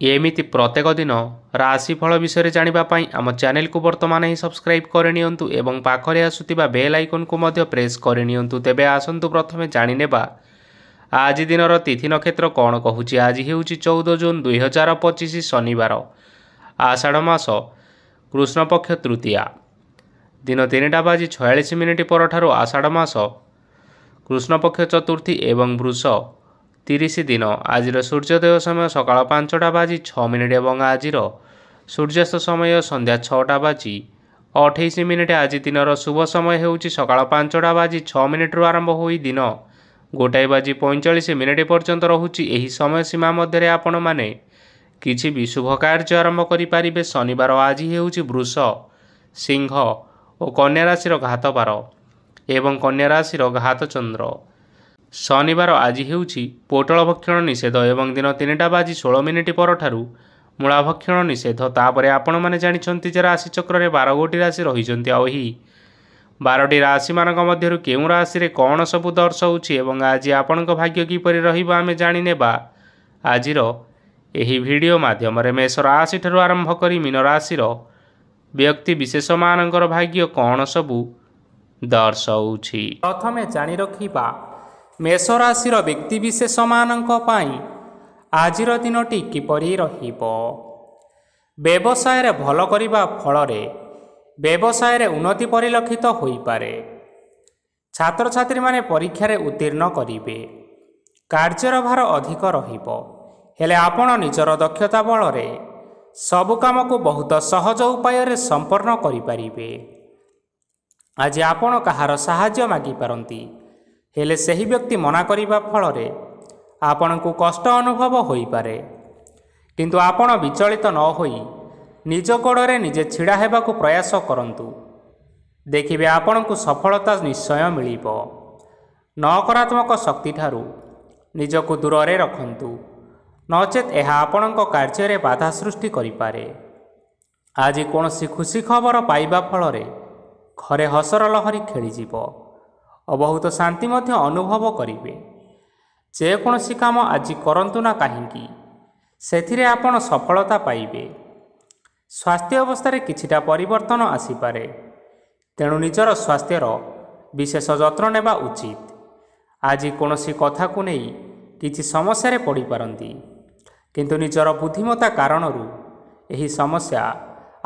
एमिति प्रत्येक दिन राशिफल विषय जानापी आम चैनल को बर्तमान ही सब्सक्राइब करनियंतु एवं पाखरे आसुतिबा बेल आइकन को मध्य प्रेस करनियंतु। तेबे आसंतु प्रथमे जानिनेबा आज दिनर तिथि नक्षत्र कौन कहूची। आज हेउची 14 जून 2025 शनिवार, आषाढ़ मास कृष्णपक्ष तृतीया, दिन 3:46 परठारु आषाढ़ मास कृष्णपक्ष चतुर्थी एवं वृष 30 दिन। आज सूर्योदय समय सकाळ 5:06 एवं आज सूर्यास्त समय संध्या 6:28। आज दिनर शुभ समय हेउची सकाळ 5:06 आरंभ होई दिन 1:45 पर्यंत रहुची। एही समय सीमा मध्य आपण माने किछि भी शुभ कार्य आरंभ करि पारिबे। शनिवार आज हेउची वृष, सिंह और कन्या राशि घात बार एवं कन्या राशि घात चंद्र। शनिवार आज हेउची पोटल भक्षण निषेध एवं दिन 3:16 परठारु मूला भक्षण निषेध। तापरे आपण माने जानिछंती जे राशि चक्र रे 12 गोटी राशि रहिछंती। आ एही 12टी राशि मानक मध्यरु केउ राशि रे कोन सब दर्शाउछि एवं आज आपणक भाग्य किपरि रहिबा आमे जानि नेबा आजिर एही वीडियो माध्यम रे। मेष राशि ठरु आरंभ करी मीन राशि व्यक्ति विशेष मानकर भाग्य कोन सबु दर्शाउछि। प्रथमे जानि रखिबा मेष राशि व्यक्ति विशेष मानक पाई आजिर दिनटी किपरि रहिबो। व्यवसाय रे भल करिबा फल रे व्यवसाय रे उन्नति परिलक्षित होई पारे। छात्र छात्री माने परीक्षा रे उत्तीर्ण करिवे। कार्यर भार अधिक रहिबो, हेले आपण निजर दक्षता बल रे सब काम को बहुत सहज उपाय रे संपन्न करि पारिबे। आज आपण कहार सहाय्य मागी पारंती, हेले सही व्यक्ति मना करिबा फल रे आपण को कष्ट अनुभव होई पारे। किंतु आपण विचलित न होई निज गोड़े निजे छिड़ा हेबाकु प्रयास करंतु। देखिबे आपण को सफलता निश्चय मिलिबो। नकारात्मक शक्ति ठारू निजको दूर रे रखंतु, नचेत यह आपणक कार्य रे बाधा सृष्टि करि पारे। आज कोनोसी खुशी खबर पाइबा फल रे घरे हसर लहरी खेली जीवो और बहुत शांति मध्य अनुभव करिवे। जे कोनोसी काम आज करंतु ना काहींकी सेथिरे आपण सफलता पाइबे। स्वास्थ्य अवस्था रे किछिटा परिवर्तन आसी पारे, तेणु निजर स्वास्थ्यर विशेष जत्न नेबा उचित। आज कोनोसी कथा को नै किछि समस्या रे पड़ी पारंती, किंतु निजर बुद्धिमत्ता कारणरू एही समस्या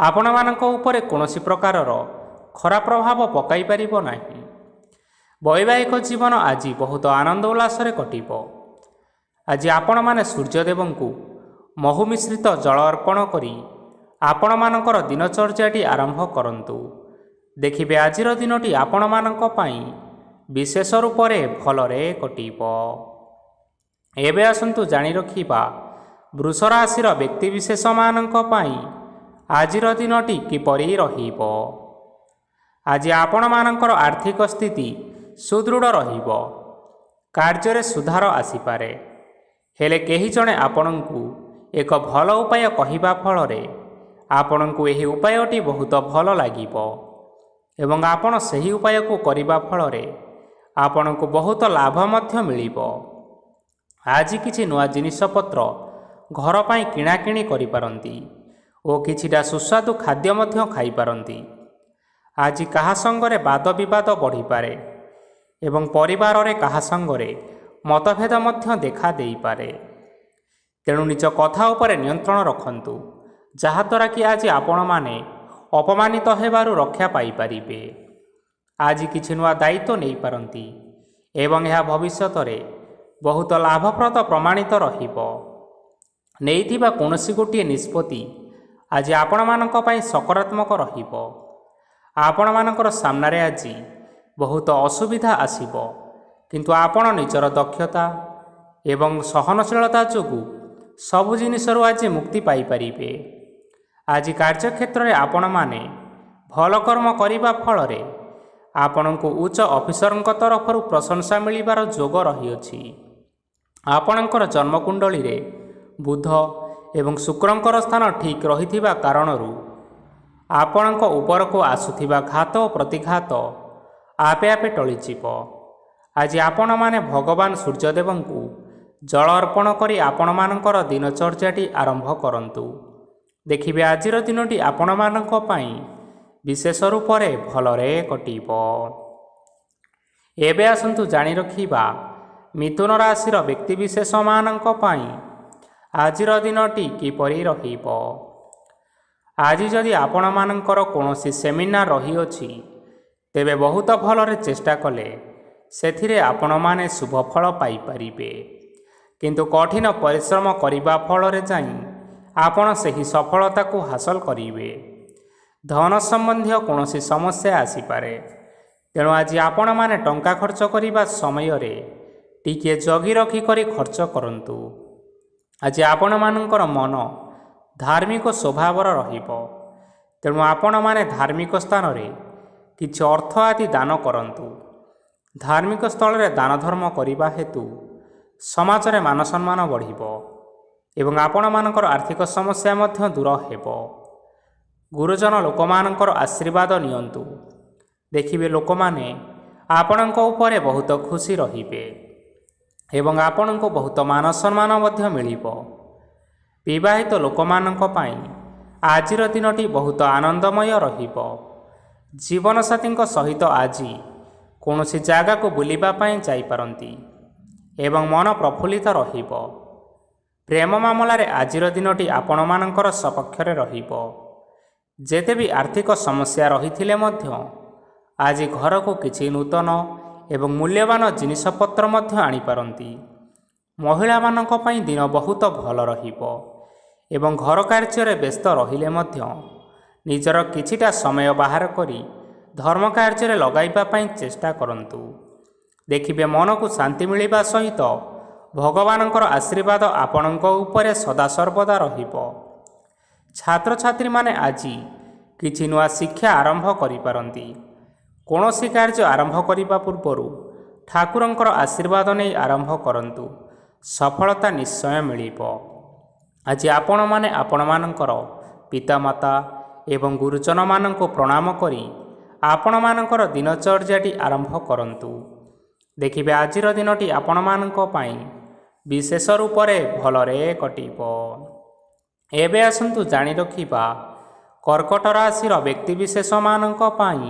आपण मानक उपरे कोनोसी प्रकारर खराब प्रभाव पकाई पारिबो नाही। वैवाहिक जीवन आज बहुत आनंद उल्लास रे कटिबो। आज आपण माने सूर्यदेवंकु महु मिश्रित जल अर्पण करी आपण मानकर दिनचर्याटी आरंभ करंतु। देखिबे आजिर दिनटी आपण मानक पई विशेष रूप रे भल रे कटिबो। एबे आसंतु जानि रखिबा वृष राशि व्यक्ति विशेष मानक पई आजिर दिनटी किपरि रहिबो। आज आपण मानकर आर्थिक स्थिति सुदृढ़ रहिबो। कार्य रे सुधार आसी पारे, हेले केही जणे आपणंकु एक भल उपाय कहिबा फल रे आपणंकु एही उपायटी बहुत भल लागिबो एवं आपण सही उपाय को करिबा फल रे आपणंकु बहुत लाभ मध्य मिलिबो। आज किछि नुआ जिनिस पत्र घर पाई किणा किणी करि पारंती ओ किछिटा सुस्वादु खाद्य मध्य खाई पारंती। आज कहा संगरे वाद विवाद बढ़ी पारे एवं परिवार रे कहा संगरे मतभेद मध्य देखा देई पारे। तेणु निज कथा उपरे नियंत्रण रखंतु, जहाद्वारा कि आज आपण माने अपमानित हेबारु रक्षा पाई पारिबे। आज किछि नुआ दायित्व नहीं पारंती एवं यह भविष्यत रे बहुत लाभप्रद प्रमाणित रहिबो। नेइथिबा कोनोसी गोटिए निष्पत्ति आज आपण मानक पई सकारात्मक रहिबो। आपण मानकर सामने आज बहुत असुविधा आसीबो, किंतु आपण निजर दक्षता एवं सहनशीलता जोगु सबु जिनिसरु आज मुक्ति पाई पारिबे। आज कार्यक्षेत्र रे आपण माने भल कर्म करिबा फल रे आपणको उच्च ऑफिसरक तरफरु प्रशंसा मिलिबार जोग रहिअछि। आपणकर जन्मकुंडली रे बुध एवं शुक्रंकर स्थान ठीक रहिथिबा कारणरू आपणक ऊपर को आसुथिबा घात और प्रतिघात आपे आपे टळिजिब। आज आपण माने भगवान सूर्यदेवंकु ଜଳ ଅର୍ପଣ କରି ଆପଣମାନଙ୍କର ଦିନଚର୍ଯ୍ୟାଟି ଆରମ୍ଭ କରନ୍ତୁ। ଦେଖିବେ ଆଜିର ଦିନଟି ଆପଣମାନଙ୍କ ପାଇଁ ବିଶେଷ ରୂପରେ ଭଲରେ କଟିବ। ଏବେ ଆସନ୍ତୁ ଜାଣି ରଖିବା ମିଥୁନ ରାଶିର ବ୍ୟକ୍ତିବିଶେଷମାନଙ୍କ ପାଇଁ ଆଜିର ଦିନଟି କିପରି ରହିବ। ଆଜି ଯଦି ଆପଣମାନଙ୍କର କୌଣସି ସେମିନାର ରହିଅଛି, ତେବେ ବହୁତ ଭଲରେ ଚେଷ୍ଟା କଲେ ସେଥିରେ ଆପଣମାନେ ଶୁଭଫଳ ପାଇପାରିବେ। କିନ୍ତୁ କଠିନ ପରିଶ୍ରମ କରିବା ଫଳରେ ଯାଇ ଆପଣ ସେହି ସଫଳତାକୁ ହାସଲ କରିବେ। ଧନ ସମ୍ବନ୍ଧୀୟ କୌଣସି ସମସ୍ୟା ଆସିପାରେ, ତେଣୁ ଆଜି ଆପଣମାନେ ଟଙ୍କା ଖର୍ଚ୍ଚ କରିବା ସମୟରେ ଟିକିଏ ଜଗି ରଖି କରି ଖର୍ଚ୍ଚ କରନ୍ତୁ। ଆଜି ଆପଣମାନଙ୍କର ମନ ଧାର୍ମିକ ସ୍ୱଭାବର ରହିବ, ତେଣୁ ଆପଣମାନେ ଧାର୍ମିକ ସ୍ଥାନରେ କିଛି ଅର୍ଥ ଆଦି ଦାନ କରନ୍ତୁ। ଧାର୍ମିକ ସ୍ଥଳରେ ଦାନ ଧର୍ମ କରିବା ହେତୁ ସମାଜରେ ମାନସମ୍ମାନ ବଢ଼ିବ ଏବଂ ଆପଣମାନଙ୍କର ଆର୍ଥିକ ସମସ୍ୟା ମଧ୍ୟ ଦୂର ହେବ। ଗୁରୁଜନ ଲୋକମାନଙ୍କର ଆଶୀର୍ବାଦ ନିଅନ୍ତୁ। ଦେଖିବେ ଲୋକମାନେ ଆପଣଙ୍କ ଉପରେ ବହୁତ ଖୁସି ରହିବେ ଏବଂ ଆପଣଙ୍କୁ ବହୁତ ମାନସମ୍ମାନ ମଧ୍ୟ ମିଳିବ। ବିବାହିତ ଲୋକମାନଙ୍କ ପାଇଁ ଆଜିର ଦିନଟି ବହୁତ ଆନନ୍ଦମୟ ରହିବ। ଜୀବନସାଥୀଙ୍କ ସହିତ ଆଜି କୌଣସି ଜାଗାକୁ ବୁଲିବା ପାଇଁ ଯାଇପାରନ୍ତି ଏବଂ ମନ ପ୍ରଫୁଲ୍ଲିତ ରହିବ। ପ୍ରେମ ମାମଲାରେ ଆଜିର ଦିନଟି ଆପଣମାନଙ୍କର ସପକ୍ଷରେ ରହିବ। ଯେତେ ବି ଆର୍ଥିକ ସମସ୍ୟା ରହିଥିଲେ ମଧ୍ୟ ଆଜି ଘରକୁ କିଛି ନୂତନ ଏବଂ ମୂଲ୍ୟବାନ ଜିନିଷପତ୍ର ମଧ୍ୟ ଆଣିପାରନ୍ତି। ମହିଳାମାନଙ୍କ ପାଇଁ ଦିନ ବହୁତ ଭଲ ରହିବ ଏବଂ ଘର କାର୍ଯ୍ୟରେ ବ୍ୟସ୍ତ ରହିଲେ ମଧ୍ୟ ନିଜର କିଛିଟା ସମୟ ବାହାର କରି ଧର୍ମ କାର୍ଯ୍ୟରେ ଲଗାଇବା ପାଇଁ ଚେଷ୍ଟା କରନ୍ତୁ। ଦେଖିବେ ମନକୁ ଶାନ୍ତି ମିଳିବା ସହିତ ଭଗବାନଙ୍କର ଆଶୀର୍ବାଦ ଆପଣଙ୍କ ଉପରେ ସଦାସର୍ବଦା ରହିବ। ଛାତ୍ରଛାତ୍ରୀମାନେ ଆଜି କିଛି ନୂଆ ଶିକ୍ଷା ଆରମ୍ଭ କରିପାରନ୍ତି। କୌଣସି କାର୍ଯ୍ୟ ଆରମ୍ଭ କରିବା ପୂର୍ବରୁ ଠାକୁରଙ୍କର ଆଶୀର୍ବାଦ ନେଇ ଆରମ୍ଭ କରନ୍ତୁ, ସଫଳତା ନିଶ୍ଚୟ ମିଳିବ। ଆଜି ଆପଣମାନେ ଆପଣମାନଙ୍କର ପିତାମାତା ଏବଂ ଗୁରୁଜନମାନଙ୍କୁ ପ୍ରଣାମ କରି ଆପଣମାନଙ୍କର ଦିନଚର୍ଯ୍ୟାଟି ଆରମ୍ଭ କରନ୍ତୁ। ଦେଖିବେ ଆଜିର ଦିନଟି ଆପଣମାନଙ୍କ ପାଇଁ ବିଶେଷ ରୂପରେ ଭଲରେ କଟିବ। ଏବେ ଆସନ୍ତୁ ଜାଣି ରଖିବା କର୍କଟ ରାଶିର ବ୍ୟକ୍ତିବିଶେଷମାନଙ୍କ ପାଇଁ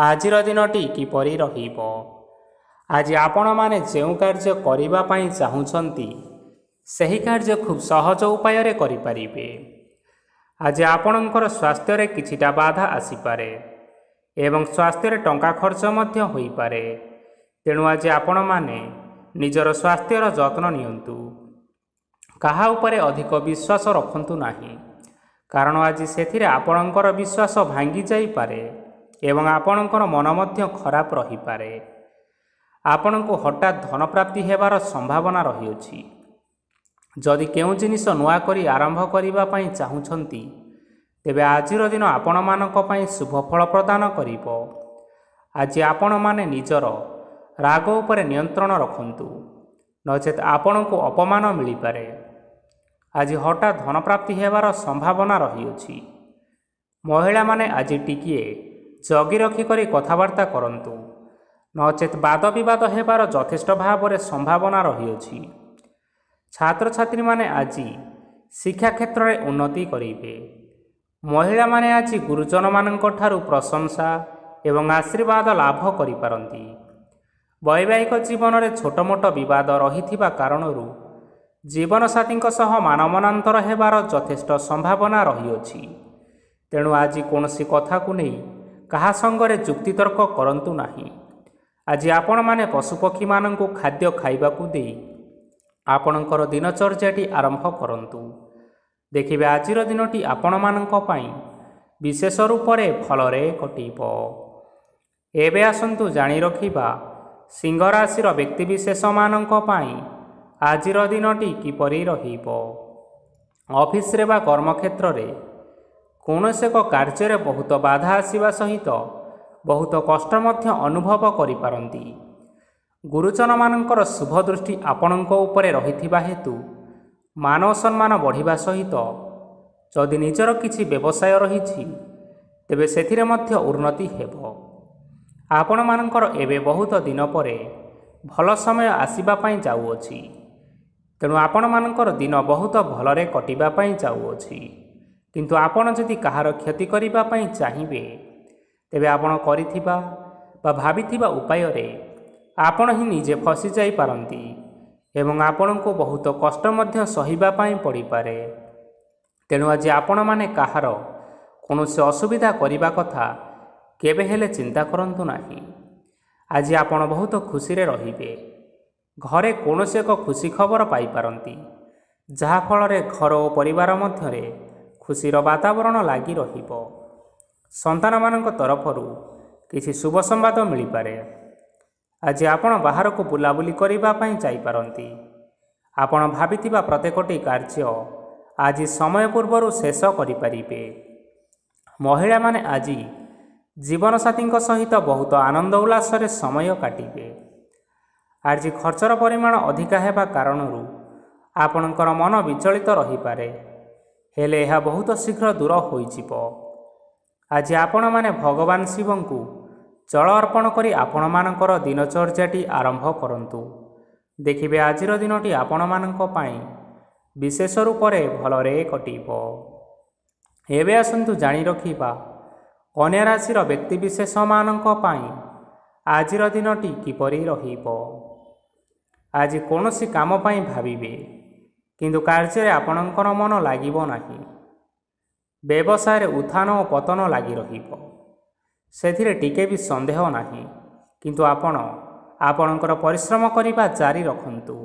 ଆଜିର ଦିନଟି କିପରି ରହିବ। ଆଜି ଆପଣମାନେ ଯେଉଁ କାର୍ଯ୍ୟ କରିବା ପାଇଁ ଚାହୁଁଛନ୍ତି, ସେହି କାର୍ଯ୍ୟ ଖୁବ୍ ସହଜ ଉପାୟରେ କରିପାରିବେ। ଆଜି ଆପଣଙ୍କର ସ୍ୱାସ୍ଥ୍ୟରେ କିଛିଟା ବାଧା ଆସିପାରେ ଏବଂ ସ୍ୱାସ୍ଥ୍ୟରେ ଟଙ୍କା ଖର୍ଚ୍ଚ ମଧ୍ୟ ହୋଇପାରେ। ତେଣୁ ଆଜି ଆପଣମାନେ ନିଜର ସ୍ୱାସ୍ଥ୍ୟର ଯତ୍ନ ନିଅନ୍ତୁ। କାହା ଉପରେ ଅଧିକ ବିଶ୍ୱାସ ରଖନ୍ତୁ ନାହିଁ, କାରଣ ଆଜି ସେଥିରେ ଆପଣଙ୍କର ବିଶ୍ୱାସ ଭାଙ୍ଗି ଯାଇପାରେ ଏବଂ ଆପଣଙ୍କର ମନ ମଧ୍ୟ ଖରାପ ରହିପାରେ। ଆପଣଙ୍କୁ ହଠାତ୍ ଧନପ୍ରାପ୍ତି ହେବାର ସମ୍ଭାବନା ରହିଅଛି। ଯଦି କେଉଁ ଜିନିଷ ନୂଆ କରି ଆରମ୍ଭ କରିବା ପାଇଁ ଚାହୁଁଛନ୍ତି, ତେବେ ଆଜିର ଦିନ ଆପଣମାନଙ୍କ ପାଇଁ ଶୁଭ ଫଳ ପ୍ରଦାନ କରିବ। ଆଜି ଆପଣମାନେ ନିଜର ରାଗ ଉପରେ ନିୟନ୍ତ୍ରଣ ରଖନ୍ତୁ, ନଚେତ୍ ଆପଣଙ୍କୁ ଅପମାନ ମିଳିପାରେ। ଆଜି ହଠାତ୍ ଧନପ୍ରାପ୍ତି ହେବାର ସମ୍ଭାବନା ରହିଅଛି। ମହିଳାମାନେ ଆଜି ଟିକିଏ ଜଗି ରଖି କରି କଥାବାର୍ତ୍ତା କରନ୍ତୁ, ନଚେତ୍ ବାଦ ବିବାଦ ହେବାର ଯଥେଷ୍ଟ ଭାବରେ ସମ୍ଭାବନା ରହିଅଛି। ଛାତ୍ରଛାତ୍ରୀମାନେ ଆଜି ଶିକ୍ଷା କ୍ଷେତ୍ରରେ ଉନ୍ନତି କରିବେ। ମହିଳାମାନେ ଆଜି ଗୁରୁଜନମାନଙ୍କ ଠାରୁ ପ୍ରଶଂସା ଏବଂ ଆଶୀର୍ବାଦ ଲାଭ କରିପାରନ୍ତି। ବୈବାହିକ ଜୀବନରେ ଛୋଟ ମୋଟ ବିବାଦ ରହିଥିବା କାରଣରୁ ଜୀବନସାଥୀଙ୍କ ସହ ମାନମନାନ୍ତର ହେବାର ଯଥେଷ୍ଟ ସମ୍ଭାବନା ରହିଅଛି। ତେଣୁ ଆଜି କୌଣସି କଥାକୁ ନେଇ କାହା ସଙ୍ଗରେ ଯୁକ୍ତିତର୍କ କରନ୍ତୁ ନାହିଁ। ଆଜି ଆପଣମାନେ ପଶୁପକ୍ଷୀମାନଙ୍କୁ ଖାଦ୍ୟ ଖାଇବାକୁ ଦେଇ ଆପଣଙ୍କର ଦିନଚର୍ଯ୍ୟାଟି ଆରମ୍ଭ କରନ୍ତୁ। ଦେଖିବେ ଆଜିର ଦିନଟି ଆପଣମାନଙ୍କ ପାଇଁ ବିଶେଷ ରୂପରେ ଭଲରେ କଟିବ। ଏବେ ଆସନ୍ତୁ ଜାଣି ରଖିବା ସିଂହ ରାଶିର ବ୍ୟକ୍ତିବିଶେଷମାନଙ୍କ ପାଇଁ ଆଜିର ଦିନଟି କିପରି ରହିବ। ଅଫିସରେ ବା କର୍ମକ୍ଷେତ୍ରରେ କୌଣସି ଏକ କାର୍ଯ୍ୟରେ ବହୁତ ବାଧା ଆସିବା ସହିତ ବହୁତ କଷ୍ଟ ମଧ୍ୟ ଅନୁଭବ କରିପାରନ୍ତି। ଗୁରୁଜନମାନଙ୍କର ଶୁଭ ଦୃଷ୍ଟି ଆପଣଙ୍କ ଉପରେ ରହିଥିବା ହେତୁ ମାନ ସମ୍ମାନ ବଢ଼ିବା ସହିତ ଯଦି ନିଜର କିଛି ବ୍ୟବସାୟ ରହିଛି, ତେବେ ସେଥିରେ ମଧ୍ୟ ଉନ୍ନତି ହେବ। ଆପଣମାନଙ୍କର ଏବେ ବହୁତ ଦିନ ପରେ ଭଲ ସମୟ ଆସିବା ପାଇଁ ଯାଉଅଛି। ତେଣୁ ଆପଣମାନଙ୍କର ଦିନ ବହୁତ ଭଲରେ କଟିବା ପାଇଁ ଯାଉଅଛି। କିନ୍ତୁ ଆପଣ ଯଦି କାହାର କ୍ଷତି କରିବା ପାଇଁ ଚାହିଁବେ, ତେବେ ଆପଣ କରିଥିବା ବା ଭାବିଥିବା ଉପାୟରେ ଆପଣ ହିଁ ନିଜେ ଫସିଯାଇପାରନ୍ତି ଏବଂ ଆପଣଙ୍କୁ ବହୁତ କଷ୍ଟ ମଧ୍ୟ ସହିବା ପାଇଁ ପଡ଼ିପାରେ। ତେଣୁ ଆଜି ଆପଣମାନେ କାହାର କୌଣସି ଅସୁବିଧା କରିବା କଥା କେବେ ହେଲେ ଚିନ୍ତା କରନ୍ତୁ ନାହିଁ। ଆଜି ଆପଣ ବହୁତ ଖୁସିରେ ରହିବେ। ଘରେ କୌଣସି ଏକ ଖୁସି ଖବର ପାଇପାରନ୍ତି, ଯାହାଫଳରେ ଘର ଓ ପରିବାର ମଧ୍ୟରେ ଖୁସିର ବାତାବରଣ ଲାଗି ରହିବ। ସନ୍ତାନମାନଙ୍କ ତରଫରୁ କିଛି ଶୁଭ ସମ୍ବାଦ ମିଳିପାରେ। ଆଜି ଆପଣ ବାହାରକୁ ବୁଲାବୁଲି କରିବା ପାଇଁ ଯାଇପାରନ୍ତି। ଆପଣ ଭାବିଥିବା ପ୍ରତ୍ୟେକଟି କାର୍ଯ୍ୟ ଆଜି ସମୟ ପୂର୍ବରୁ ଶେଷ କରିପାରିବେ। ମହିଳାମାନେ ଆଜି ଜୀବନସାଥୀଙ୍କ ସହିତ ବହୁତ ଆନନ୍ଦ ଉଲ୍ଲାସରେ ସମୟ କାଟିବେ। ଆଜି ଖର୍ଚ୍ଚର ପରିମାଣ ଅଧିକା ହେବା କାରଣରୁ ଆପଣଙ୍କର ମନ ବିଚଳିତ ରହିପାରେ, ହେଲେ ଏହା ବହୁତ ଶୀଘ୍ର ଦୂର ହୋଇଯିବ। ଆଜି ଆପଣମାନେ ଭଗବାନ ଶିବଙ୍କୁ ଜଳ ଅର୍ପଣ କରି ଆପଣମାନଙ୍କର ଦିନଚର୍ଯ୍ୟାଟି ଆରମ୍ଭ କରନ୍ତୁ। ଦେଖିବେ ଆଜିର ଦିନଟି ଆପଣମାନଙ୍କ ପାଇଁ ବିଶେଷ ରୂପରେ ଭଲରେ କଟିବ। ଏବେ ଆସନ୍ତୁ ଜାଣି ରଖିବା କନ୍ୟା ରାଶିର ବ୍ୟକ୍ତିବିଶେଷମାନଙ୍କ ପାଇଁ ଆଜିର ଦିନଟି କିପରି ରହିବ। ଆଜି କୌଣସି କାମ ପାଇଁ ଭାବିବେ, କିନ୍ତୁ କାର୍ଯ୍ୟରେ ଆପଣଙ୍କର ମନ ଲାଗିବ ନାହିଁ। ବ୍ୟବସାୟରେ ଉତ୍ଥାନ ଓ ପତନ ଲାଗି ରହିବ, ସେଥିରେ ଟିକେ ବି ସନ୍ଦେହ ନାହିଁ। କିନ୍ତୁ ଆପଣ ଆପଣଙ୍କର ପରିଶ୍ରମ କରିବା ଜାରି ରଖନ୍ତୁ।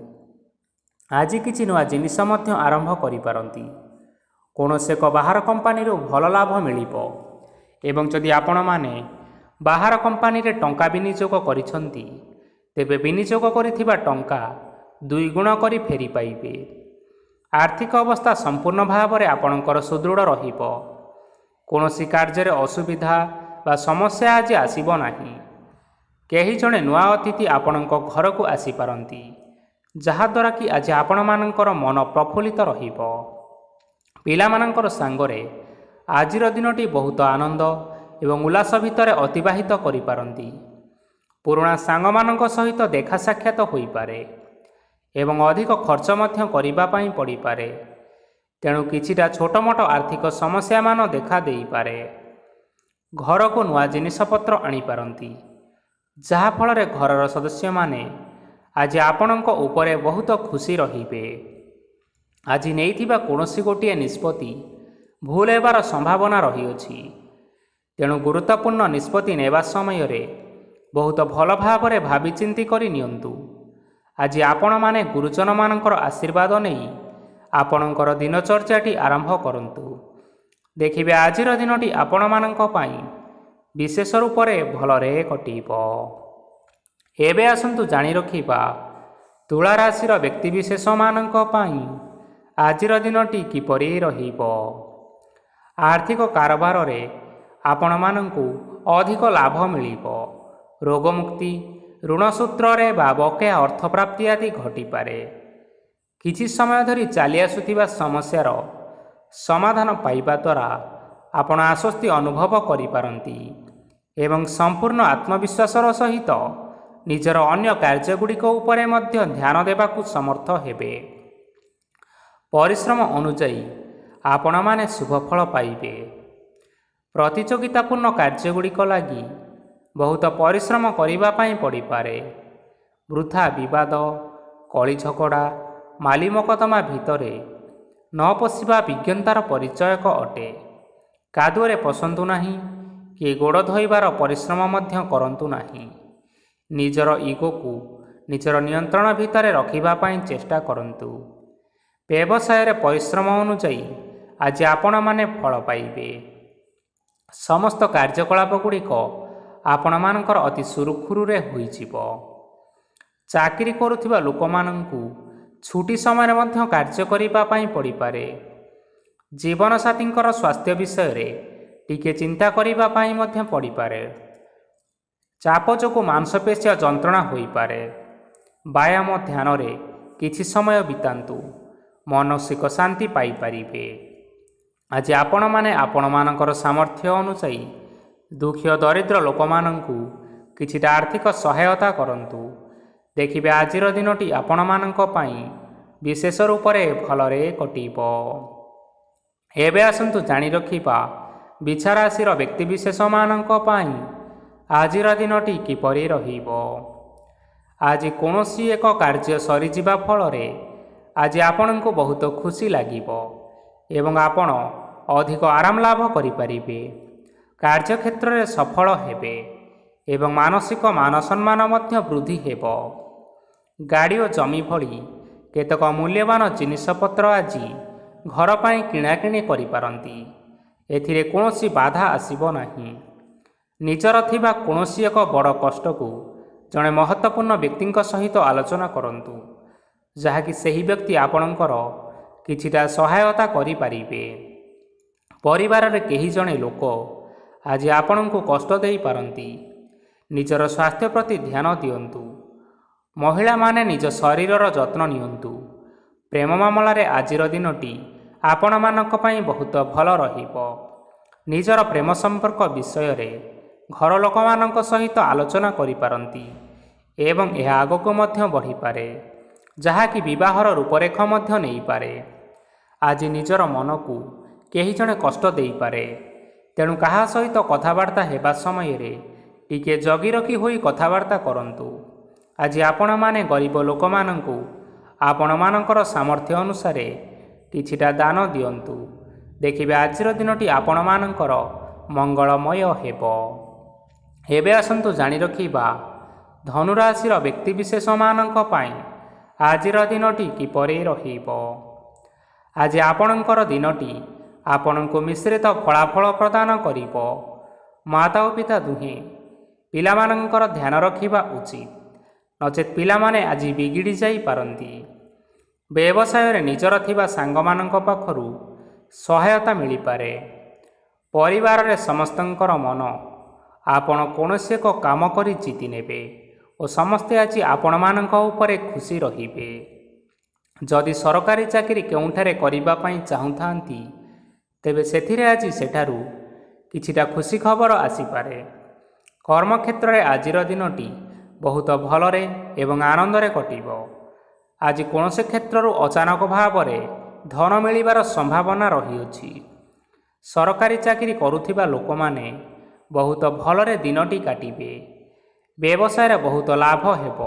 ଆଜି କିଛି ନୂଆ ଜିନିଷ ମଧ୍ୟ ଆରମ୍ଭ କରିପାରନ୍ତି। କୌଣସି ଏକ ବାହାର କମ୍ପାନୀରୁ ଭଲ ଲାଭ ମିଳିବ ଏବଂ ଯଦି ଆପଣମାନେ ବାହାର କମ୍ପାନୀରେ ଟଙ୍କା ବିନିଯୋଗ କରିଛନ୍ତି, ତେବେ ବିନିଯୋଗ କରିଥିବା ଟଙ୍କା 2 ଗୁଣ କରି ଫେରି ପାଇବେ। ଆର୍ଥିକ ଅବସ୍ଥା ସମ୍ପୂର୍ଣ୍ଣ ଭାବରେ ଆପଣଙ୍କର ସୁଦୃଢ଼ ରହିବ। କୌଣସି କାର୍ଯ୍ୟରେ ଅସୁବିଧା ବା ସମସ୍ୟା ଆଜି ଆସିବ ନାହିଁ। କେହି ଜଣେ ନୂଆ ଅତିଥି ଆପଣଙ୍କ ଘରକୁ ଆସିପାରନ୍ତି, ଯାହାଦ୍ୱାରା କି ଆଜି ଆପଣମାନଙ୍କର ମନ ପ୍ରଫୁଲ୍ଲିତ ରହିବ। ପିଲାମାନଙ୍କର ସାଙ୍ଗରେ ଆଜିର ଦିନଟି ବହୁତ ଆନନ୍ଦ ଏବଂ ଉଲ୍ଲାସ ଭିତରେ ଅତିବାହିତ କରିପାରନ୍ତି। ପୁରୁଣା ସାଙ୍ଗମାନଙ୍କ ସହିତ ଦେଖା ସାକ୍ଷାତ ହୋଇପାରେ ଏବଂ ଅଧିକ ଖର୍ଚ୍ଚ ମଧ୍ୟ କରିବା ପାଇଁ ପଡ଼ିପାରେ। ତେଣୁ କିଛିଟା ଛୋଟମୋଟ ଆର୍ଥିକ ସମସ୍ୟାମାନ ଦେଖା ଦେଇପାରେ। ଘରକୁ ନୂଆ ଜିନିଷପତ୍ର ଆଣିପାରନ୍ତି, ଯାହାଫଳରେ ଘରର ସଦସ୍ୟମାନେ ଆଜି ଆପଣଙ୍କ ଉପରେ ବହୁତ ଖୁସି ରହିବେ। ଆଜି ନେଇଥିବା କୌଣସି ଗୋଟିଏ ନିଷ୍ପତ୍ତି ଭୁଲ ହେବାର ସମ୍ଭାବନା ରହିଅଛି। ତେଣୁ ଗୁରୁତ୍ୱପୂର୍ଣ୍ଣ ନିଷ୍ପତ୍ତି ନେବା ସମୟରେ ବହୁତ ଭଲ ଭାବରେ ଭାବିଚିନ୍ତି କରି ନିଅନ୍ତୁ। ଆଜି ଆପଣମାନେ ଗୁରୁଜନମାନଙ୍କର ଆଶୀର୍ବାଦ ନେଇ ଆପଣଙ୍କର ଦିନଚର୍ଯ୍ୟାଟି ଆରମ୍ଭ କରନ୍ତୁ। ଦେଖିବେ ଆଜିର ଦିନଟି ଆପଣମାନଙ୍କ ପାଇଁ ବିଶେଷ ରୂପରେ ଭଲରେ କଟିବ। ଏବେ ଆସନ୍ତୁ ଜାଣି ରଖିବା ତୁଳା ରାଶିର ବ୍ୟକ୍ତିବିଶେଷମାନଙ୍କ ପାଇଁ ଆଜିର ଦିନଟି କିପରି ରହିବ। ଆର୍ଥିକ କାରବାରରେ ଆପଣମାନଙ୍କୁ ଅଧିକ ଲାଭ ମିଳିବ। ରୋଗମୁକ୍ତି, ଋଣ ସୂତ୍ରରେ ବା ବକେୟା ଅର୍ଥପ୍ରାପ୍ତି ଆଦି ଘଟିପାରେ। କିଛି ସମୟ ଧରି ଚାଲି ଆସୁଥିବା ସମସ୍ୟାର ସମାଧାନ ପାଇବା ଦ୍ୱାରା ଆପଣ ଆଶ୍ୱସ୍ତି ଅନୁଭବ କରିପାରନ୍ତି ଏବଂ ସମ୍ପୂର୍ଣ୍ଣ ଆତ୍ମବିଶ୍ୱାସର ସହିତ ନିଜର ଅନ୍ୟ କାର୍ଯ୍ୟଗୁଡ଼ିକ ଉପରେ ମଧ୍ୟ ଧ୍ୟାନ ଦେବାକୁ ସମର୍ଥ ହେବେ। ପରିଶ୍ରମ ଅନୁଯାୟୀ ଆପଣମାନେ ଶୁଭଫଳ ପାଇବେ। ପ୍ରତିଯୋଗିତାପୂର୍ଣ୍ଣ କାର୍ଯ୍ୟଗୁଡ଼ିକ ଲାଗି ବହୁତ ପରିଶ୍ରମ କରିବା ପାଇଁ ପଡ଼ିପାରେ। ବୃଥା ବିବାଦ, କଳି ଝଗଡ଼ା, ମାଲି ମକଦ୍ଦମା ଭିତରେ ନ ପଶିବା ବିଜ୍ଞତାର ପରିଚୟକ ଅଟେ। କାଦୁଅରେ ପଶନ୍ତୁ ନାହିଁ କି ଗୋଡ଼ ଧୋଇବାର ପରିଶ୍ରମ ମଧ୍ୟ କରନ୍ତୁ ନାହିଁ। ନିଜର ଇଗୋକୁ ନିଜର ନିୟନ୍ତ୍ରଣ ଭିତରେ ରଖିବା ପାଇଁ ଚେଷ୍ଟା କରନ୍ତୁ। ବ୍ୟବସାୟରେ ପରିଶ୍ରମ ଅନୁଯାୟୀ ଆଜି ଆପଣମାନେ ଫଳ ପାଇବେ। ସମସ୍ତ କାର୍ଯ୍ୟକଳାପ ଗୁଡ଼ିକ ଆପଣମାନଙ୍କର ଅତି ସୁରୁଖୁରୁରେ ହୋଇଯିବ। ଚାକିରି କରୁଥିବା ଲୋକମାନଙ୍କୁ ଛୁଟି ସମୟରେ ମଧ୍ୟ କାର୍ଯ୍ୟ କରିବା ପାଇଁ ପଡ଼ିପାରେ। ଜୀବନସାଥୀଙ୍କର ସ୍ୱାସ୍ଥ୍ୟ ବିଷୟରେ ଟିକେ ଚିନ୍ତା କରିବା ପାଇଁ ମଧ୍ୟ ପଡ଼ିପାରେ। ଚାପ ଯୋଗୁଁ ମାଂସପେଶୀୟ ଯନ୍ତ୍ରଣା ହୋଇପାରେ। ବ୍ୟାୟାମ ଧ୍ୟାନରେ କିଛି ସମୟ ବିତାନ୍ତୁ, ମାନସିକ ଶାନ୍ତି ପାଇପାରିବେ। ଆଜି ଆପଣମାନେ ଆପଣମାନଙ୍କର ସାମର୍ଥ୍ୟ ଅନୁଯାୟୀ ଦୁଃଖୀ ଓ ଦରିଦ୍ର ଲୋକମାନଙ୍କୁ କିଛିଟା ଆର୍ଥିକ ସହାୟତା କରନ୍ତୁ। ଦେଖିବେ ଆଜିର ଦିନଟି ଆପଣମାନଙ୍କ ପାଇଁ ବିଶେଷ ରୂପରେ ଭଲରେ କଟିବ। ଏବେ ଆସନ୍ତୁ ଜାଣି ରଖିବା ବିଛା ରାଶିର ବ୍ୟକ୍ତିବିଶେଷମାନଙ୍କ ପାଇଁ ଆଜିର ଦିନଟି କିପରି ରହିବ। ଆଜି କୌଣସି ଏକ କାର୍ଯ୍ୟ ସରିଯିବା ଫଳରେ ଆଜି ଆପଣଙ୍କୁ ବହୁତ ଖୁସି ଲାଗିବ ଏବଂ ଆପଣ ଅଧିକ ଆରାମ ଲାଭ କରିପାରିବେ। କାର୍ଯ୍ୟକ୍ଷେତ୍ରରେ ସଫଳ ହେବେ ଏବଂ ମାନସିକ ମାନ ସମ୍ମାନ ମଧ୍ୟ ବୃଦ୍ଧି ହେବ। ଗାଡ଼ି ଓ ଜମି ଭଳି କେତେକ ମୂଲ୍ୟବାନ ଜିନିଷପତ୍ର ଆଜି ଘର ପାଇଁ କିଣାକିଣି କରିପାରନ୍ତି। ଏଥିରେ କୌଣସି ବାଧା ଆସିବ ନାହିଁ। ନିଜର ଥିବା କୌଣସି ଏକ ବଡ଼ କଷ୍ଟକୁ ଜଣେ ମହତ୍ତ୍ୱପୂର୍ଣ୍ଣ ବ୍ୟକ୍ତିଙ୍କ ସହିତ ଆଲୋଚନା କରନ୍ତୁ, ଯାହାକି ସେହି ବ୍ୟକ୍ତି ଆପଣଙ୍କର କିଛିଟା ସହାୟତା କରିପାରିବେ। ପରିବାରରେ କେହି ଜଣେ ଲୋକ ଆଜି ଆପଣଙ୍କୁ କଷ୍ଟ ଦେଇପାରନ୍ତି। ନିଜର ସ୍ୱାସ୍ଥ୍ୟ ପ୍ରତି ଧ୍ୟାନ ଦିଅନ୍ତୁ। ମହିଳାମାନେ ନିଜ ଶରୀରର ଯତ୍ନ ନିଅନ୍ତୁ। ପ୍ରେମ ମାମଲାରେ ଆଜିର ଦିନଟି ଆପଣମାନଙ୍କ ପାଇଁ ବହୁତ ଭଲ ରହିବ। ନିଜର ପ୍ରେମ ସମ୍ପର୍କ ବିଷୟରେ ଘର ଲୋକମାନଙ୍କ ସହିତ ଆଲୋଚନା କରିପାରନ୍ତି ଏବଂ ଏହା ଆଗକୁ ମଧ୍ୟ ବଢ଼ିପାରେ, ଯାହାକି ବିବାହର ରୂପରେଖ ମଧ୍ୟ ନେଇପାରେ। ଆଜି ନିଜର ମନକୁ କେହି ଜଣେ କଷ୍ଟ ଦେଇପାରେ, ତେଣୁ କାହା ସହିତ କଥାବାର୍ତ୍ତା ହେବା ସମୟରେ ଟିକିଏ ଜଗି ରଖି ହୋଇ କଥାବାର୍ତ୍ତା କରନ୍ତୁ। ଆଜି ଆପଣମାନେ ଗରିବ ଲୋକମାନଙ୍କୁ ଆପଣମାନଙ୍କର ସାମର୍ଥ୍ୟ ଅନୁସାରେ କିଛିଟା ଦାନ ଦିଅନ୍ତୁ। ଦେଖିବେ ଆଜିର ଦିନଟି ଆପଣମାନଙ୍କର ମଙ୍ଗଳମୟ ହେବ। ଏବେ ଆସନ୍ତୁ ଜାଣି ରଖିବା ଧନୁରାଶିର ବ୍ୟକ୍ତିବିଶେଷମାନଙ୍କ ପାଇଁ ଆଜିର ଦିନଟି କିପରି ରହିବ। ଆଜି ଆପଣଙ୍କର ଦିନଟି ଆପଣଙ୍କୁ ମିଶ୍ରିତ ଫଳାଫଳ ପ୍ରଦାନ କରିବ। ମାତା ଓ ପିତା ଦୁହେଁ ପିଲାମାନଙ୍କର ଧ୍ୟାନ ରଖିବା ଉଚିତ, ନଚେତ୍ ପିଲାମାନେ ଆଜି ବିଗିଡ଼ି ଯାଇପାରନ୍ତି। ବ୍ୟବସାୟରେ ନିଜର ଥିବା ସାଙ୍ଗମାନଙ୍କ ପାଖରୁ ସହାୟତା ମିଳିପାରେ। ପରିବାରରେ ସମସ୍ତଙ୍କର ମନ ଆପଣ କୌଣସି ଏକ କାମ କରି ଜିତି ନେବେ ଓ ସମସ୍ତେ ଆଜି ଆପଣମାନଙ୍କ ଉପରେ ଖୁସି ରହିବେ। ଯଦି ସରକାରୀ ଚାକିରି କେଉଁଠାରେ କରିବା ପାଇଁ ଚାହୁଁଥାନ୍ତି, ତେବେ ସେଥିରେ ଆଜି ସେଠାରୁ କିଛିଟା ଖୁସି ଖବର ଆସିପାରେ। କର୍ମକ୍ଷେତ୍ରରେ ଆଜିର ଦିନଟି ବହୁତ ଭଲରେ ଏବଂ ଆନନ୍ଦରେ କଟିବ। ଆଜି କୌଣସି କ୍ଷେତ୍ରରୁ ଅଚାନକ ଭାବରେ ଧନ ମିଳିବାର ସମ୍ଭାବନା ରହିଅଛି। ସରକାରୀ ଚାକିରି କରୁଥିବା ଲୋକମାନେ ବହୁତ ଭଲରେ ଦିନଟି କାଟିବେ। ବ୍ୟବସାୟରେ ବହୁତ ଲାଭ ହେବ।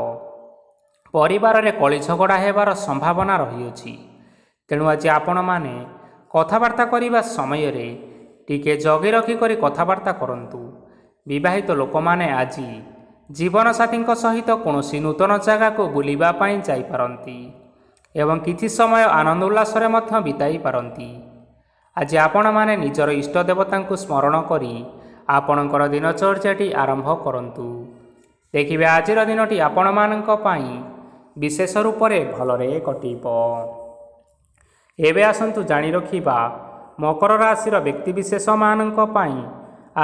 ପରିବାରରେ କଳି ଝଗଡ଼ା ହେବାର ସମ୍ଭାବନା ରହିଅଛି, ତେଣୁ ଆଜି ଆପଣମାନେ କଥାବାର୍ତ୍ତା କରିବା ସମୟରେ ଟିକିଏ ଜଗି ରଖି କରି କଥାବାର୍ତ୍ତା କରନ୍ତୁ। ବିବାହିତ ଲୋକମାନେ ଆଜି ଜୀବନସାଥୀଙ୍କ ସହିତ କୌଣସି ନୂତନ ଜାଗାକୁ ବୁଲିବା ପାଇଁ ଯାଇପାରନ୍ତି ଏବଂ କିଛି ସମୟ ଆନନ୍ଦ ଉଲ୍ଲାସରେ ମଧ୍ୟ ବିତାଇ ପାରନ୍ତି। ଆଜି ଆପଣମାନେ ନିଜର ଇଷ୍ଟ ଦେବତାଙ୍କୁ ସ୍ମରଣ କରି ଆପଣଙ୍କର ଦିନଚର୍ଯ୍ୟାଟି ଆରମ୍ଭ କରନ୍ତୁ। ଦେଖିବେ ଆଜିର ଦିନଟି ଆପଣମାନଙ୍କ ପାଇଁ ବିଶେଷ ରୂପରେ ଭଲରେ କଟିବ। ଏବେ ଆସନ୍ତୁ ଜାଣି ରଖିବା ମକର ରାଶିର ବ୍ୟକ୍ତିବିଶେଷମାନଙ୍କ ପାଇଁ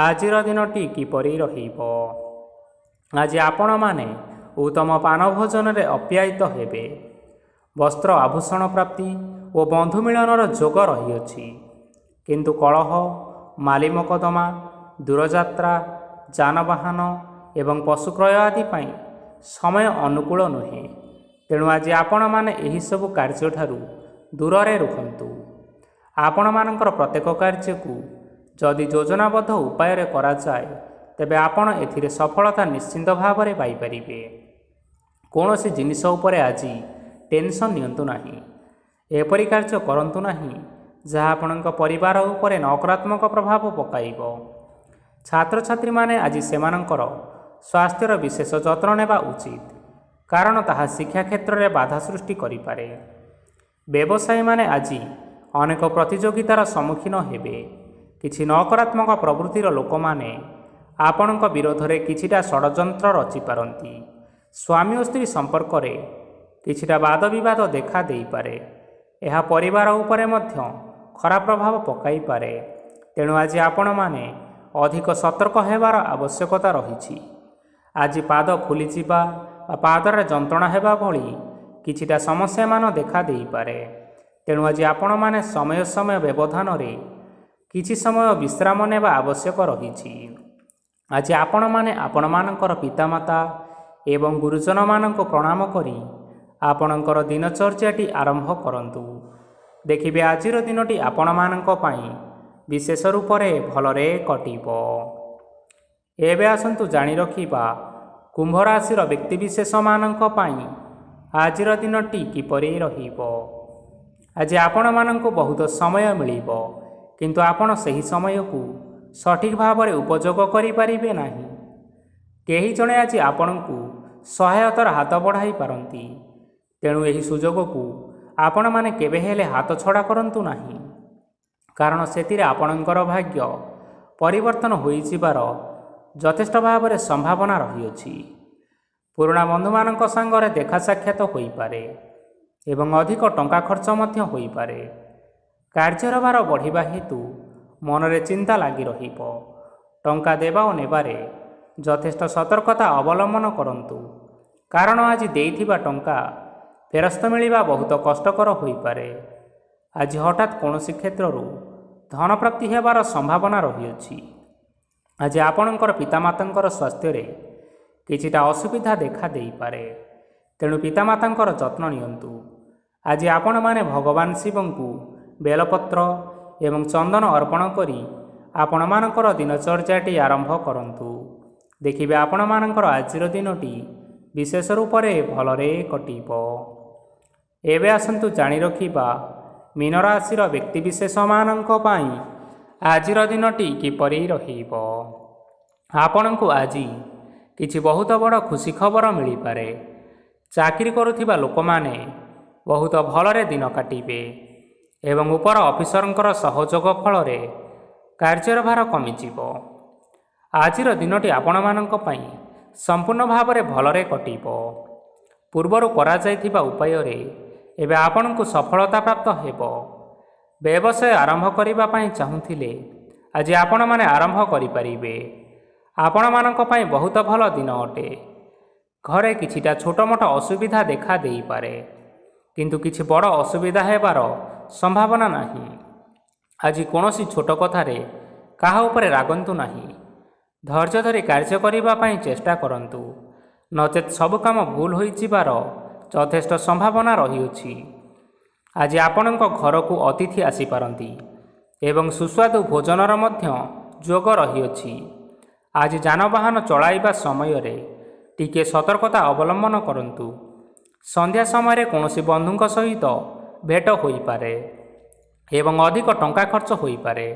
ଆଜିର ଦିନଟି କିପରି ରହିବ। ଆଜି ଆପଣମାନେ ଉତ୍ତମ ପାନ ଭୋଜନରେ ଅପ୍ୟାୟିତ ହେବେ। ବସ୍ତ୍ର ଆଭୂଷଣ ପ୍ରାପ୍ତି ଓ ବନ୍ଧୁ ମିଳନର ଯୋଗ ରହିଅଛି, କିନ୍ତୁ କଳହ, ମାଲି ମକଦ୍ଦମା, ଦୂରଯାତ୍ରା, ଯାନବାହନ ଏବଂ ପଶୁ କ୍ରୟ ଆଦି ପାଇଁ ସମୟ ଅନୁକୂଳ ନୁହେଁ। ତେଣୁ ଆଜି ଆପଣମାନେ ଏହିସବୁ କାର୍ଯ୍ୟଠାରୁ ଦୂରରେ ରୁହନ୍ତୁ। ଆପଣମାନଙ୍କର ପ୍ରତ୍ୟେକ କାର୍ଯ୍ୟକୁ ଯଦି ଯୋଜନାବଦ୍ଧ ଉପାୟରେ କରାଯାଏ, ତେବେ ଆପଣ ଏଥିରେ ସଫଳତା ନିଶ୍ଚିନ୍ତ ଭାବରେ ପାଇପାରିବେ। କୌଣସି ଜିନିଷ ଉପରେ ଆଜି ଟେନସନ୍ ନିଅନ୍ତୁ ନାହିଁ। ଏପରି କାର୍ଯ୍ୟ କରନ୍ତୁ ନାହିଁ ଯାହା ଆପଣଙ୍କ ପରିବାର ଉପରେ ନକାରାତ୍ମକ ପ୍ରଭାବ ପକାଇବ। ଛାତ୍ରଛାତ୍ରୀମାନେ ଆଜି ସେମାନଙ୍କର ସ୍ୱାସ୍ଥ୍ୟର ବିଶେଷ ଯତ୍ନ ନେବା ଉଚିତ, କାରଣ ତାହା ଶିକ୍ଷା କ୍ଷେତ୍ରରେ ବାଧା ସୃଷ୍ଟି କରିପାରେ। ବ୍ୟବସାୟୀମାନେ ଆଜି ଅନେକ ପ୍ରତିଯୋଗିତାର ସମ୍ମୁଖୀନ ହେବେ। କିଛି ନକାରାତ୍ମକ ପ୍ରବୃତ୍ତିର ଲୋକମାନେ ଆପଣଙ୍କ ବିରୋଧରେ କିଛିଟା ଷଡ଼ଯନ୍ତ୍ର ରଚିପାରନ୍ତି। ସ୍ୱାମୀ ଓ ସ୍ତ୍ରୀ ସମ୍ପର୍କରେ କିଛିଟା ବାଦବିବାଦ ଦେଖା ଦେଇପାରେ। ଏହା ପରିବାର ଉପରେ ମଧ୍ୟ ଖରାପ ପ୍ରଭାବ ପକାଇପାରେ। ତେଣୁ ଆଜି ଆପଣମାନେ ଅଧିକ ସତର୍କ ହେବାର ଆବଶ୍ୟକତା ରହିଛି। ଆଜି ପାଦ ଫୁଲିଯିବା ବା ପାଦରେ ଯନ୍ତ୍ରଣା ହେବା ଭଳି କିଛିଟା ସମସ୍ୟାମାନ ଦେଖା ଦେଇପାରେ। ତେଣୁ ଆଜି ଆପଣମାନେ ସମୟ ସମୟ ବ୍ୟବଧାନରେ କିଛି ସମୟ ବିଶ୍ରାମ ନେବା ଆବଶ୍ୟକ ରହିଛି। ଆଜି ଆପଣମାନେ ଆପଣମାନଙ୍କର ପିତାମାତା ଏବଂ ଗୁରୁଜନମାନଙ୍କୁ ପ୍ରଣାମ କରି ଆପଣଙ୍କର ଦିନଚର୍ଯ୍ୟାଟି ଆରମ୍ଭ କରନ୍ତୁ। ଦେଖିବେ ଆଜିର ଦିନଟି ଆପଣମାନଙ୍କ ପାଇଁ ବିଶେଷ ରୂପରେ ଭଲରେ କଟିବ। ଏବେ ଆସନ୍ତୁ ଜାଣି ରଖିବା କୁମ୍ଭ ରାଶିର ବ୍ୟକ୍ତିବିଶେଷମାନଙ୍କ ପାଇଁ ଆଜିର ଦିନଟି କିପରି ରହିବ। ଆଜି ଆପଣମାନଙ୍କୁ ବହୁତ ସମୟ ମିଳିବ, କିନ୍ତୁ ଆପଣ ସେହି ସମୟକୁ ସଠିକ୍ ଭାବରେ ଉପଯୋଗ କରିପାରିବେ ନାହିଁ। କେହି ଜଣେ ଆଜି ଆପଣଙ୍କୁ ସହାୟତାର ହାତ ବଢ଼ାଇ ପାରନ୍ତି, ତେଣୁ ଏହି ସୁଯୋଗକୁ ଆପଣମାନେ କେବେ ହେଲେ ହାତଛଡ଼ା କରନ୍ତୁ ନାହିଁ, କାରଣ ସେଥିରେ ଆପଣଙ୍କର ଭାଗ୍ୟ ପରିବର୍ତ୍ତନ ହୋଇଯିବାର ଯଥେଷ୍ଟ ଭାବରେ ସମ୍ଭାବନା ରହିଅଛି। ପୁରୁଣା ବନ୍ଧୁମାନଙ୍କ ସାଙ୍ଗରେ ଦେଖା ସାକ୍ଷାତ ହୋଇପାରେ ଏବଂ ଅଧିକ ଟଙ୍କା ଖର୍ଚ୍ଚ ମଧ୍ୟ ହୋଇପାରେ। କାର୍ଯ୍ୟର ଭାର ବଢ଼ିବା ହେତୁ ମନରେ ଚିନ୍ତା ଲାଗି ରହିବ। ଟଙ୍କା ଦେବା ଓ ନେବାରେ ଯଥେଷ୍ଟ ସତର୍କତା ଅବଲମ୍ବନ କରନ୍ତୁ, କାରଣ ଆଜି ଦେଇଥିବା ଟଙ୍କା ଫେରସ୍ତ ମିଳିବା ବହୁତ କଷ୍ଟକର ହୋଇପାରେ। ଆଜି ହଠାତ୍ କୌଣସି କ୍ଷେତ୍ରରୁ ଧନପ୍ରାପ୍ତି ହେବାର ସମ୍ଭାବନା ରହିଅଛି। ଆଜି ଆପଣଙ୍କର ପିତାମାତାଙ୍କର ସ୍ୱାସ୍ଥ୍ୟରେ କିଛିଟା ଅସୁବିଧା ଦେଖା ଦେଇପାରେ, ତେଣୁ ପିତାମାତାଙ୍କର ଯତ୍ନ ନିଅନ୍ତୁ। ଆଜି ଆପଣମାନେ ଭଗବାନ ଶିବଙ୍କୁ ବେଲପତ୍ର ଏବଂ ଚନ୍ଦନ ଅର୍ପଣ କରି ଆପଣମାନଙ୍କର ଦିନଚର୍ଯ୍ୟାଟି ଆରମ୍ଭ କରନ୍ତୁ। ଦେଖିବେ ଆପଣମାନଙ୍କର ଆଜିର ଦିନଟି ବିଶେଷ ରୂପରେ ଭଲରେ କଟିବ। ଏବେ ଆସନ୍ତୁ ଜାଣି ରଖିବା ମୀନ ରାଶିର ବ୍ୟକ୍ତିବିଶେଷମାନଙ୍କ ପାଇଁ ଆଜିର ଦିନଟି କିପରି ରହିବ। ଆପଣଙ୍କୁ ଆଜି କିଛି ବହୁତ ବଡ଼ ଖୁସି ଖବର ମିଳିପାରେ। ଚାକିରି କରୁଥିବା ଲୋକମାନେ ବହୁତ ଭଲରେ ଦିନ କାଟିବେ ଏବଂ ଉପର ଅଫିସରଙ୍କର ସହଯୋଗ ଫଳରେ କାର୍ଯ୍ୟର ଭାର କମିଯିବ। ଆଜିର ଦିନଟି ଆପଣମାନଙ୍କ ପାଇଁ ସମ୍ପୂର୍ଣ୍ଣ ଭାବରେ ଭଲରେ କଟିବ। ପୂର୍ବରୁ କରାଯାଇଥିବା ଉପାୟରେ ଏବେ ଆପଣଙ୍କୁ ସଫଳତା ପ୍ରାପ୍ତ ହେବ। ବ୍ୟବସାୟ ଆରମ୍ଭ କରିବା ପାଇଁ ଚାହୁଁଥିଲେ ଆଜି ଆପଣମାନେ ଆରମ୍ଭ କରିପାରିବେ। ଆପଣମାନଙ୍କ ପାଇଁ ବହୁତ ଭଲ ଦିନ ଅଟେ। ଘରେ କିଛିଟା ଛୋଟମୋଟ ଅସୁବିଧା ଦେଖା ଦେଇପାରେ, କିନ୍ତୁ କିଛି ବଡ଼ ଅସୁବିଧା ହେବାର ସମ୍ଭାବନା ନାହିଁ। ଆଜି କୌଣସି ଛୋଟ କଥାରେ କାହା ଉପରେ ରାଗନ୍ତୁ ନାହିଁ। ଧୈର୍ଯ୍ୟ ଧରି କାର୍ଯ୍ୟ କରିବା ପାଇଁ ଚେଷ୍ଟା କରନ୍ତୁ, ନଚେତ୍ ସବୁ କାମ ଭୁଲ ହୋଇଯିବାର ଯଥେଷ୍ଟ ସମ୍ଭାବନା ରହିଅଛି। ଆଜି ଆପଣଙ୍କ ଘରକୁ ଅତିଥି ଆସିପାରନ୍ତି ଏବଂ ସୁସ୍ୱାଦୁ ଭୋଜନର ମଧ୍ୟ ଯୋଗ ରହିଅଛି। ଆଜି ଯାନବାହନ ଚଳାଇବା ସମୟରେ ଟିକିଏ ସତର୍କତା ଅବଲମ୍ବନ କରନ୍ତୁ। ସନ୍ଧ୍ୟା ସମୟରେ କୌଣସି ବନ୍ଧୁଙ୍କ ସହିତ ଭେଟ ହୋଇପାରେ ଏବଂ ଅଧିକ ଟଙ୍କା ଖର୍ଚ୍ଚ ହୋଇପାରେ,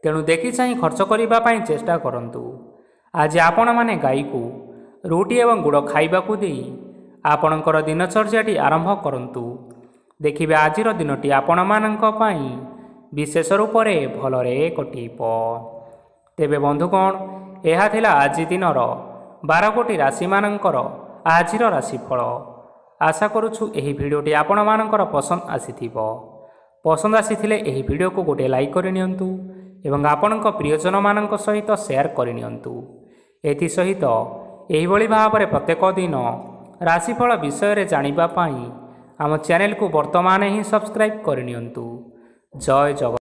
ତେଣୁ ଦେଖି ଚାହିଁ ଖର୍ଚ୍ଚ କରିବା ପାଇଁ ଚେଷ୍ଟା କରନ୍ତୁ। ଆଜି ଆପଣମାନେ ଗାଈକୁ ରୁଟି ଏବଂ ଗୁଡ଼ ଖାଇବାକୁ ଦେଇ ଆପଣଙ୍କର ଦିନଚର୍ଯ୍ୟାଟି ଆରମ୍ଭ କରନ୍ତୁ। ଦେଖିବେ ଆଜିର ଦିନଟି ଆପଣମାନଙ୍କ ପାଇଁ ବିଶେଷ ରୂପରେ ଭଲରେ କଟିବ। ତେବେ ବନ୍ଧୁଗଣ, ଏହା ଥିଲା ଆଜି ଦିନର 12 ଗୋଟି ରାଶିମାନଙ୍କର ଆଜିର ରାଶିଫଳ। ଆଶା କରୁଛୁ ଏହି ଭିଡ଼ିଓଟି ଆପଣମାନଙ୍କର ପସନ୍ଦ ଆସିଥିବ। ପସନ୍ଦ ଆସିଥିଲେ ଏହି ଭିଡ଼ିଓକୁ ଗୋଟିଏ ଲାଇକ୍ କରିନିଅନ୍ତୁ ଏବଂ ଆପଣଙ୍କ ପ୍ରିୟଜନମାନଙ୍କ ସହିତ ସେୟାର କରିନିଅନ୍ତୁ। ଏଥିସହିତ ଏହିଭଳି ଭାବରେ ପ୍ରତ୍ୟେକ ଦିନ ରାଶିଫଳ ବିଷୟରେ ଜାଣିବା ପାଇଁ ଆମ ଚ୍ୟାନେଲକୁ ବର୍ତ୍ତମାନ ହିଁ ସବସ୍କ୍ରାଇବ୍ କରିନିଅନ୍ତୁ। ଜୟ ଜଗନ୍ନାଥ।